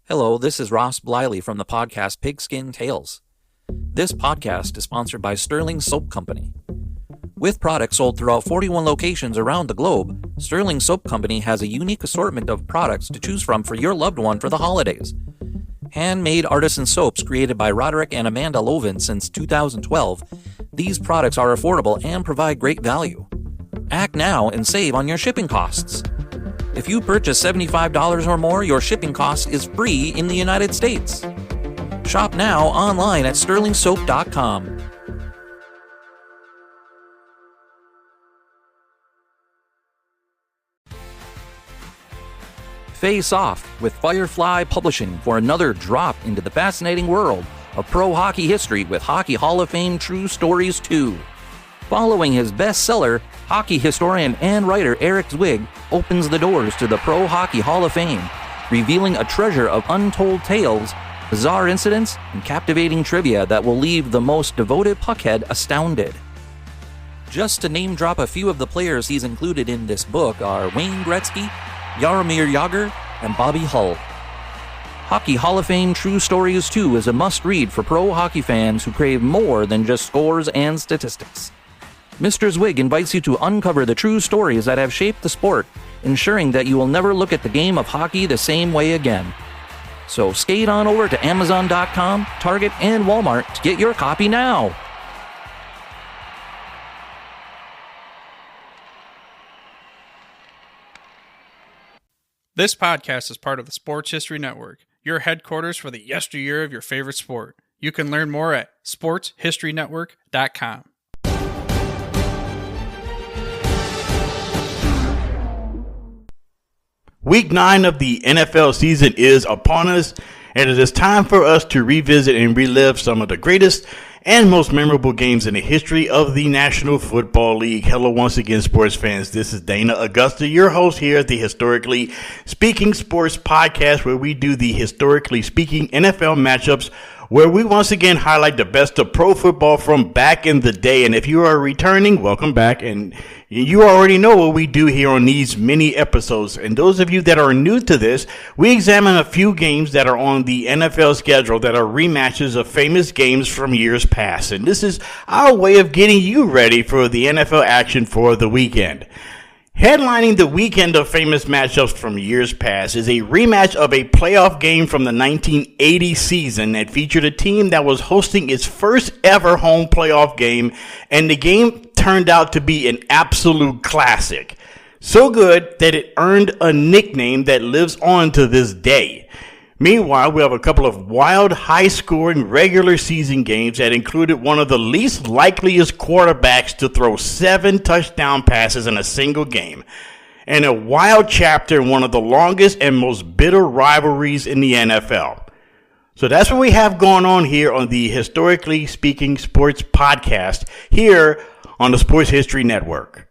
Hello, this is Ross Bliley from the podcast Pigskin Tales. This podcast is sponsored by Sterling Soap Company. With products sold throughout 41 locations around the globe, Sterling Soap Company has a unique assortment of products to choose from for your loved one for the holidays. Handmade artisan soaps created by Roderick and Amanda Lovin since 2012, these products are affordable and provide great value. Act now and save on your shipping costs. If you purchase $75 or more, your shipping cost is free in the United States. Shop now online at sterlingsoap.com. Face off with Firefly Publishing for another drop into the fascinating world of pro hockey history with Hockey Hall of Fame True Stories 2. Following his bestseller, hockey historian and writer Eric Zwig opens the doors to the Pro Hockey Hall of Fame, revealing a treasure of untold tales, bizarre incidents, and captivating trivia that will leave the most devoted puckhead astounded. Just to name drop a few of the players he's included in this book are Wayne Gretzky, Jaromir Jagr, and Bobby Hull. Hockey Hall of Fame True Stories 2 is a must-read for pro hockey fans who crave more than just scores and statistics. Mr. Zwig invites you to uncover the true stories that have shaped the sport, ensuring that you will never look at the game of hockey the same way again. So skate on over to Amazon.com, Target, and Walmart to get your copy now. This podcast is part of the Sports History Network, your headquarters for the yesteryear of your favorite sport. You can learn more at sportshistorynetwork.com. Week 9 of the NFL season is upon us, and it is time for us to revisit and relive some of the greatest and most memorable games in the history of the National Football League. Hello once again, sports fans. This is Dana Augusta, your host here at the Historically Speaking Sports Podcast, where we do the Historically Speaking NFL matchups, where we once again highlight the best of pro football from back in the day. And if you are returning, welcome back. And you already know what we do here on these mini episodes. And those of you that are new to this, we examine a few games that are on the NFL schedule that are rematches of famous games from years past. And this is our way of getting you ready for the NFL action for the weekend. Headlining the weekend of famous matchups from years past is a rematch of a playoff game from the 1980 season that featured a team that was hosting its first ever home playoff game, and the game turned out to be an absolute classic. So good that it earned a nickname that lives on to this day. Meanwhile, we have a couple of wild, high-scoring regular season games that included one of the least likeliest quarterbacks to throw 7 touchdown passes in a single game, and a wild chapter in one of the longest and most bitter rivalries in the NFL. So that's what we have going on here on the Historically Speaking Sports Podcast here on the Sports History Network.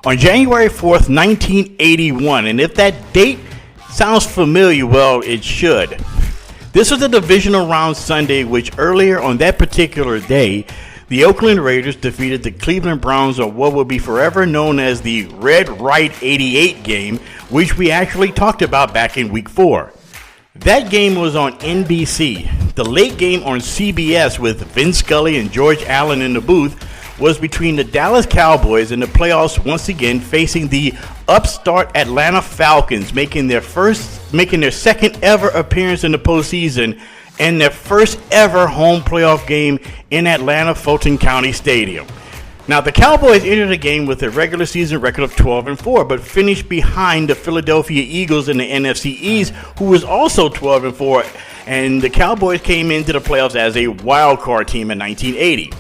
On January 4th, 1981, and if that date sounds familiar, well, it should. This was the divisional round Sunday, which earlier on that particular day, the Oakland Raiders defeated the Cleveland Browns on what will be forever known as the Red Right 88 game, which we actually talked about back in week 4. That game was on NBC. The late game on CBS with Vin Scully and George Allen in the booth was between the Dallas Cowboys in the playoffs once again facing the upstart Atlanta Falcons, making their second ever appearance in the postseason and their first ever home playoff game in Atlanta Fulton County Stadium. Now, the Cowboys entered the game with a regular season record of 12-4, but finished behind the Philadelphia Eagles in the NFC East, who was also 12-4, and the Cowboys came into the playoffs as a wild card team in 1980.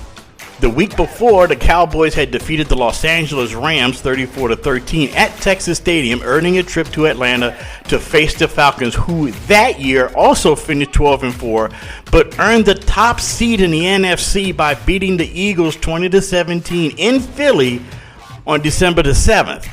The week before, the Cowboys had defeated the Los Angeles Rams 34-13 at Texas Stadium, earning a trip to Atlanta to face the Falcons, who that year also finished 12-4, but earned the top seed in the NFC by beating the Eagles 20-17 in Philly on December the 7th.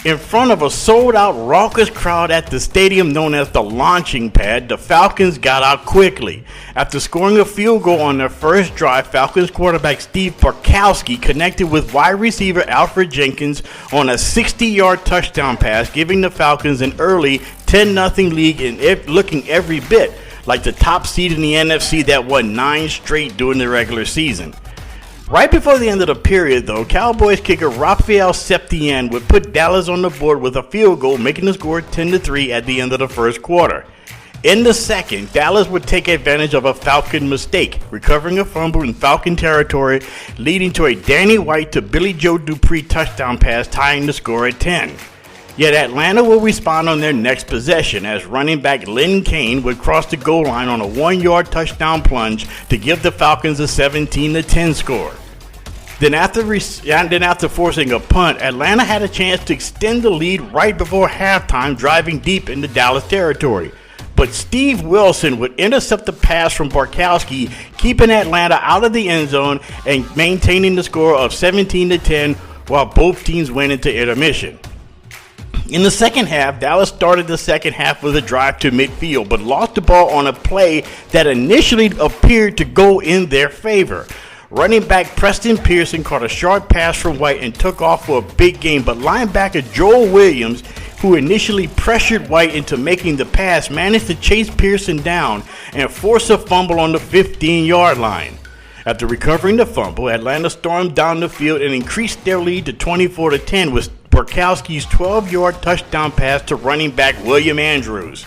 In front of a sold-out raucous crowd at the stadium known as the launching pad, the Falcons got out quickly. After scoring a field goal on their first drive, Falcons quarterback Steve Bartkowski connected with wide receiver Alfred Jenkins on a 60-yard touchdown pass, giving the Falcons an early 10-0 lead and looking every bit like the top seed in the NFC that won 9 straight during the regular season. Right before the end of the period, though, Cowboys kicker Rafael Septien would put Dallas on the board with a field goal, making the score 10-3 at the end of the first quarter. In the second, Dallas would take advantage of a Falcon mistake, recovering a fumble in Falcon territory, leading to a Danny White to Billy Joe Dupree touchdown pass, tying the score at 10. Yet Atlanta will respond on their next possession as running back Lynn Kane would cross the goal line on a 1-yard touchdown plunge to give the Falcons a 17-10 score. Then after forcing a punt, Atlanta had a chance to extend the lead right before halftime, driving deep into Dallas territory. But Steve Wilson would intercept the pass from Bartkowski, keeping Atlanta out of the end zone and maintaining the score of 17-10 while both teams went into intermission. In the second half, Dallas started the second half with a drive to midfield, but lost the ball on a play that initially appeared to go in their favor. Running back Preston Pearson caught a short pass from White and took off for a big gain, but linebacker Joel Williams, who initially pressured White into making the pass, managed to chase Pearson down and force a fumble on the 15-yard line. After recovering the fumble, Atlanta stormed down the field and increased their lead to 24-10 with Bartkowski's 12-yard touchdown pass to running back William Andrews.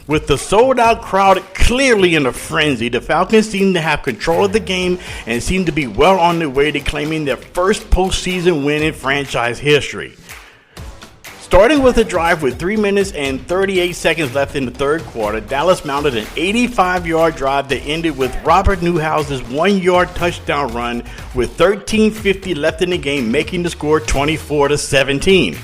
With the sold-out crowd clearly in a frenzy, the Falcons seemed to have control of the game and seemed to be well on their way to claiming their first postseason win in franchise history. Starting with a drive with 3 minutes and 38 seconds left in the third quarter, Dallas mounted an 85-yard drive that ended with Robert Newhouse's 1-yard touchdown run with 13:50 left in the game, making the score 24-17.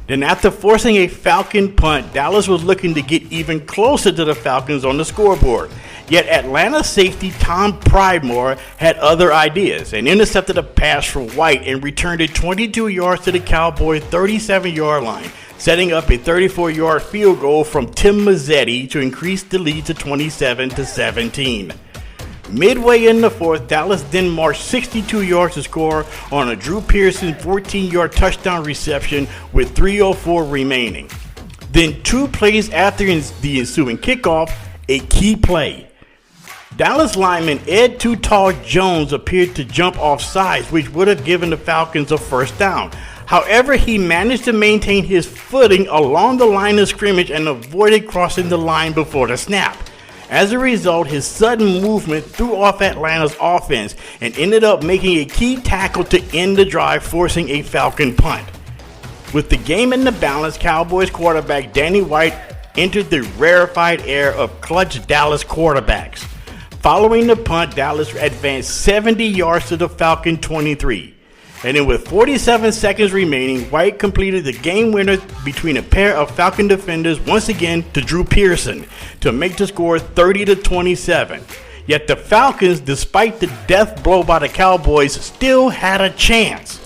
Then after forcing a Falcon punt, Dallas was looking to get even closer to the Falcons on the scoreboard. Yet Atlanta safety Tom Pridemore had other ideas and intercepted a pass from White and returned it 22 yards to the Cowboys' 37-yard line, setting up a 34-yard field goal from Tim Mazzetti to increase the lead to 27-17. Midway in the fourth, Dallas then marched 62 yards to score on a Drew Pearson 14-yard touchdown reception with 3:04 remaining. Then 2 plays after the ensuing kickoff, a key play. Dallas lineman Ed Too Tall Jones appeared to jump off sides, which would have given the Falcons a first down. However, he managed to maintain his footing along the line of scrimmage and avoided crossing the line before the snap. As a result, his sudden movement threw off Atlanta's offense and ended up making a key tackle to end the drive, forcing a Falcon punt. With the game in the balance, Cowboys quarterback Danny White entered the rarefied era of clutch Dallas quarterbacks. Following the punt, Dallas advanced 70 yards to the Falcon 23. And then with 47 seconds remaining, White completed the game winner between a pair of Falcon defenders once again to Drew Pearson to make the score 30-27. Yet the Falcons, despite the death blow by the Cowboys, still had a chance.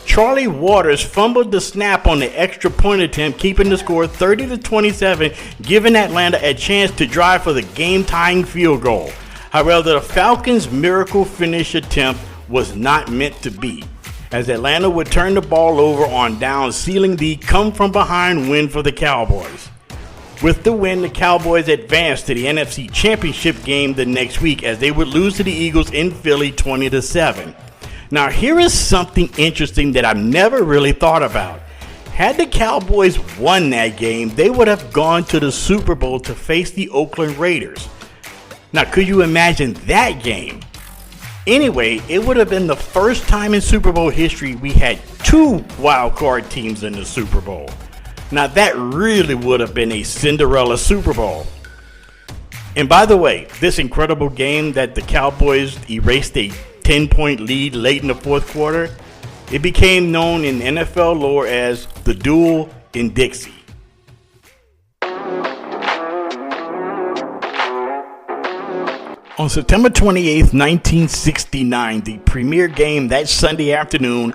Charlie Waters fumbled the snap on the extra point attempt, keeping the score 30-27, giving Atlanta a chance to drive for the game-tying field goal. However, the Falcons' miracle finish attempt was not meant to be, as Atlanta would turn the ball over on downs, sealing the come-from-behind win for the Cowboys. With the win, the Cowboys advanced to the NFC Championship game the next week, as they would lose to the Eagles in Philly 20-7. Now, here is something interesting that I've never really thought about. Had the Cowboys won that game, they would have gone to the Super Bowl to face the Oakland Raiders. Now, could you imagine that game? Anyway, it would have been the first time in Super Bowl history we had 2 wild card teams in the Super Bowl. Now, that really would have been a Cinderella Super Bowl. And by the way, this incredible game that the Cowboys erased a 10-point lead late in the fourth quarter, it became known in NFL lore as the Duel in Dixie. On September 28, 1969, the premier game that Sunday afternoon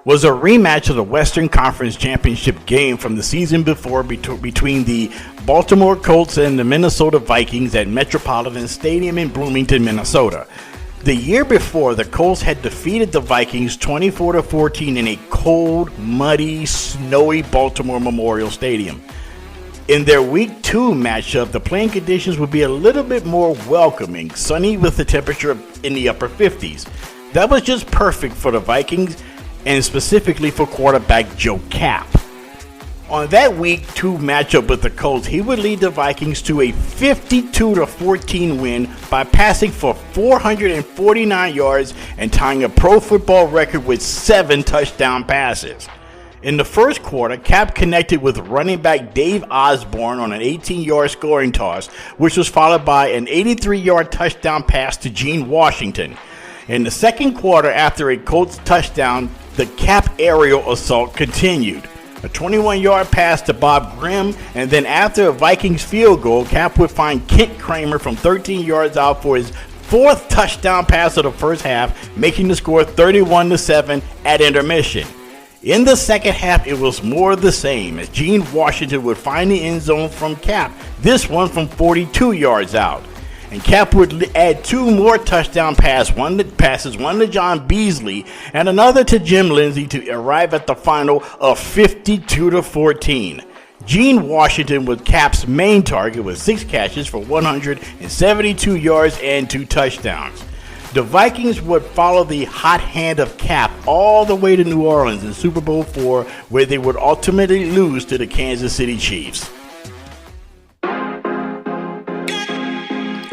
was a rematch of the Western Conference Championship game from the season before between the Baltimore Colts and the Minnesota Vikings at Metropolitan Stadium in Bloomington, Minnesota. The year before, the Colts had defeated the Vikings 24-14 in a cold, muddy, snowy Baltimore Memorial Stadium. In their Week 2 matchup, the playing conditions would be a little bit more welcoming, sunny with the temperature in the upper 50s. That was just perfect for the Vikings, and specifically for quarterback Joe Kapp. On that Week 2 matchup with the Colts, he would lead the Vikings to a 52-14 win by passing for 449 yards and tying a pro football record with 7 touchdown passes. In the first quarter, Kapp connected with running back Dave Osborne on an 18-yard scoring toss, which was followed by an 83-yard touchdown pass to Gene Washington. In the second quarter, after a Colts touchdown, the Kapp aerial assault continued. A 21-yard pass to Bob Grimm, and then after a Vikings field goal, Kapp would find Kent Kramer from 13 yards out for his 4th touchdown pass of the first half, making the score 31-7 at intermission. In the second half, it was more of the same, as Gene Washington would find the end zone from Kapp, this one from 42 yards out. And Kapp would add 2 more touchdown passes, one to John Beasley and another to Jim Lindsey, to arrive at the final of 52-14. Gene Washington was Kapp's main target with 6 catches for 172 yards and 2 touchdowns. The Vikings would follow the hot hand of Kapp all the way to New Orleans in Super Bowl IV, where they would ultimately lose to the Kansas City Chiefs.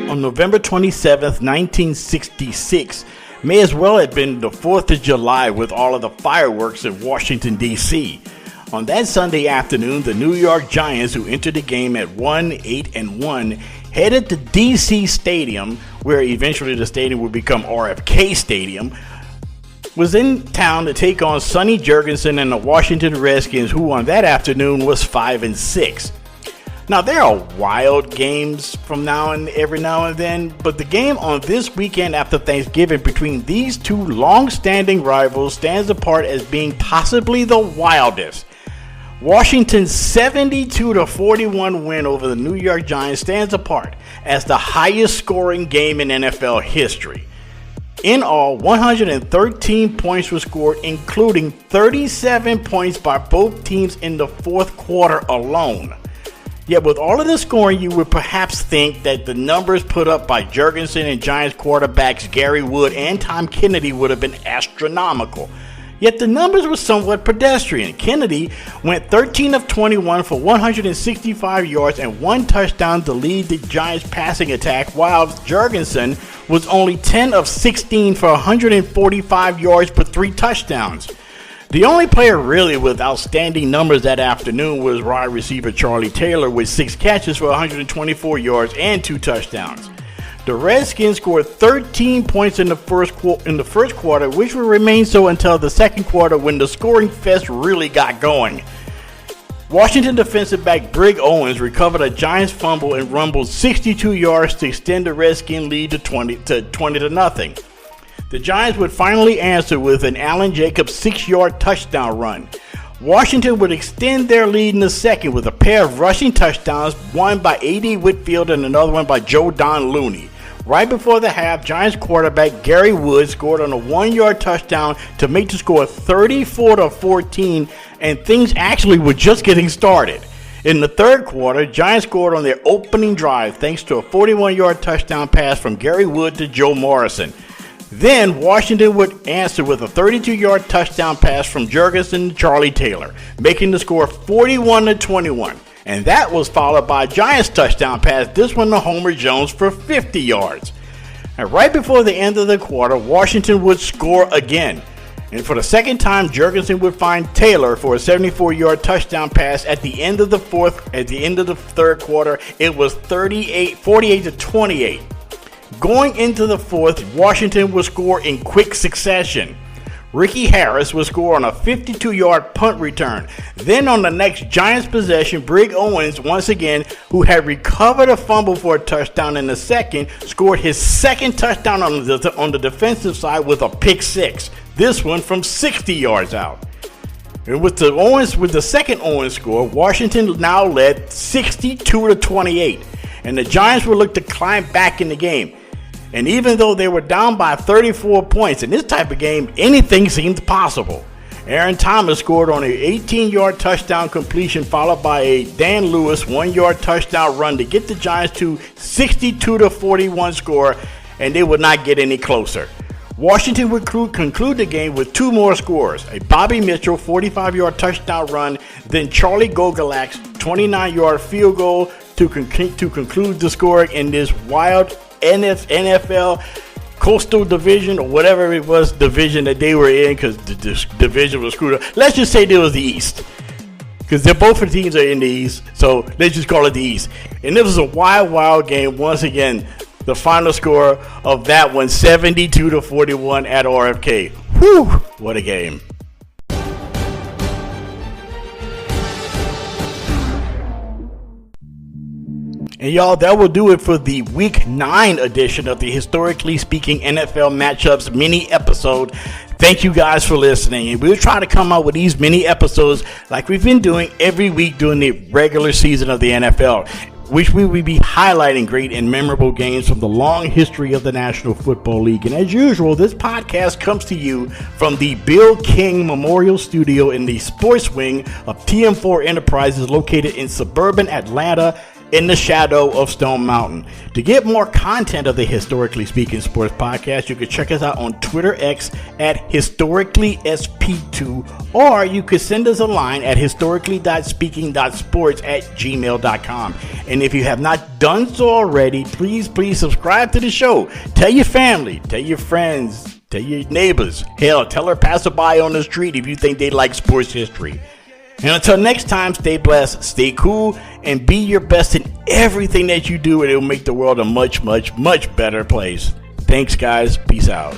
On November 27, 1966, may as well have been the 4th of July with all of the fireworks in Washington, D.C. On that Sunday afternoon, the New York Giants, who entered the game at 1-8-1, headed to D.C. Stadium, where eventually the stadium would become RFK Stadium, was in town to take on Sonny Jurgensen and the Washington Redskins, who on that afternoon was 5-6. Now, there are wild games from every now and then, but the game on this weekend after Thanksgiving between these two long-standing rivals stands apart as being possibly the wildest. Washington's 72-41 win over the New York Giants stands apart as the highest scoring game in NFL history. In all, 113 points were scored, including 37 points by both teams in the fourth quarter alone. Yet with all of the scoring, you would perhaps think that the numbers put up by Jurgensen and Giants quarterbacks Gary Wood and Tom Kennedy would have been astronomical. Yet the numbers were somewhat pedestrian. Kennedy went 13 of 21 for 165 yards and 1 touchdown to lead the Giants passing attack, while Jurgensen was only 10 of 16 for 145 yards but 3 touchdowns. The only player really with outstanding numbers that afternoon was wide receiver Charlie Taylor with 6 catches for 124 yards and 2 touchdowns. The Redskins scored 13 points in the first quarter, which will remain so until the second quarter when the scoring fest really got going. Washington defensive back Brig Owens recovered a Giants fumble and rumbled 62 yards to extend the Redskin lead to 20-0. The Giants would finally answer with an Allen Jacobs 6-yard touchdown run. Washington would extend their lead in the second with a pair of rushing touchdowns, one by A.D. Whitfield and another one by Joe Don Looney. Right before the half, Giants quarterback Gary Wood scored on a 1-yard touchdown to make the score 34-14, and things actually were just getting started. In the third quarter, Giants scored on their opening drive thanks to a 41-yard touchdown pass from Gary Wood to Joe Morrison. Then Washington would answer with a 32-yard touchdown pass from Jurgensen to Charlie Taylor, making the score 41-21. And that was followed by a Giants touchdown pass, this one to Homer Jones for 50 yards. And right before the end of the quarter, Washington would score again. And for the second time, Jurgensen would find Taylor for a 74-yard touchdown pass at the end of the third quarter. It was 48-28. Going into the fourth, Washington would score in quick succession. Ricky Harris would score on a 52-yard punt return. Then on the next Giants possession, Brig Owens, once again, who had recovered a fumble for a touchdown in the second, scored his second touchdown on the defensive side with a pick six. this one from 60 yards out. And with the second Owens score, Washington now led 62-28, and the Giants would look to climb back in the game. And even though they were down by 34 points, in this type of game, anything seemed possible. Aaron Thomas scored on an 18-yard touchdown completion, followed by a Dan Lewis 1-yard touchdown run to get the Giants to 62-41 score, and they would not get any closer. Washington would conclude the game with two more scores, a Bobby Mitchell 45-yard touchdown run, then Charlie Gogolak's 29-yard field goal to conclude the scoring in this wild NFL Coastal Division, or whatever it was, division that they were in, because the division was screwed up. Let's just say it was the East, because both the teams are in the East, so let's just call it the East. And it was a wild game. Once again, the final score of that one, 72-41 at RFK. Whew, what a game. And y'all, that will do it for the Week 9 edition of the Historically Speaking NFL Matchups mini episode. Thank you guys for listening. And we'll try to come out with these mini episodes like we've been doing every week during the regular season of the NFL, which we will be highlighting great and memorable games from the long history of the National Football League. And as usual, this podcast comes to you from the Bill King Memorial Studio in the sports wing of TM4 Enterprises, located in suburban Atlanta, in the shadow of Stone Mountain. To get more content of the Historically Speaking Sports Podcast, you can check us out on Twitter X at historicallysp2, or you could send us a line at historically.speaking.sports@gmail.com. And if you have not done so already, please subscribe to the show. Tell your family, tell your friends, tell your neighbors. Hell, tell a passerby on the street if you think they like sports history. And until next time, stay blessed, stay cool, and be your best in everything that you do, and it'll make the world a much, much, much better place. Thanks, guys. Peace out.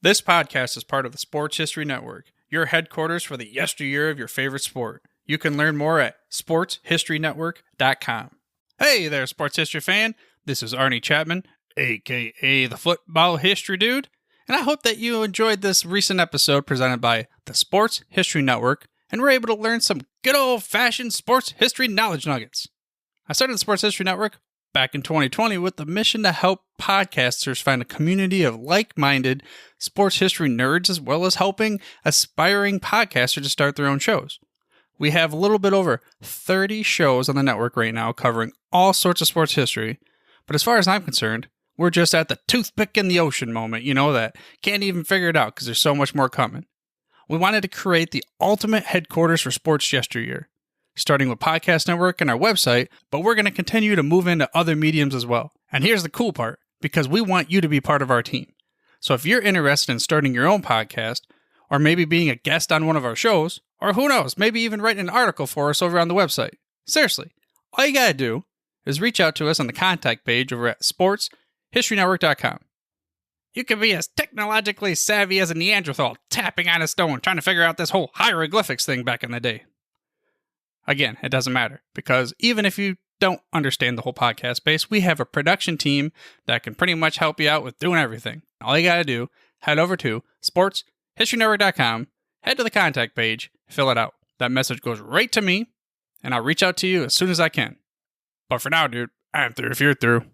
This podcast is part of the Sports History Network, your headquarters for the yesteryear of your favorite sport. You can learn more at sportshistorynetwork.com. Hey there, sports history fan. This is Arnie Chapman, a.k.a. the Football History Dude. And I hope that you enjoyed this recent episode presented by the Sports History Network and were able to learn some good old-fashioned sports history knowledge nuggets. I started the Sports History Network back in 2020 with the mission to help podcasters find a community of like-minded sports history nerds, as well as helping aspiring podcasters to start their own shows. We have a little bit over 30 shows on the network right now covering all sorts of sports history, but as far as I'm concerned, we're just at the toothpick in the ocean moment, that can't even figure it out because there's so much more coming. We wanted to create the ultimate headquarters for sports yesteryear, starting with Podcast Network and our website, but we're going to continue to move into other mediums as well. And here's the cool part, because we want you to be part of our team. So if you're interested in starting your own podcast, or maybe being a guest on one of our shows, or who knows, maybe even writing an article for us over on the website. Seriously, all you gotta do is reach out to us on the contact page over at sportshistorynetwork.com. You can be as technologically savvy as a Neanderthal tapping on a stone trying to figure out this whole hieroglyphics thing back in the day. Again, it doesn't matter, because even if you don't understand the whole podcast space, we have a production team that can pretty much help you out with doing everything. All you gotta do, head over to sportshistorynetwork.com, head to the contact page, fill it out. That message goes right to me, and I'll reach out to you as soon as I can. But for now, dude, I'm through if you're through.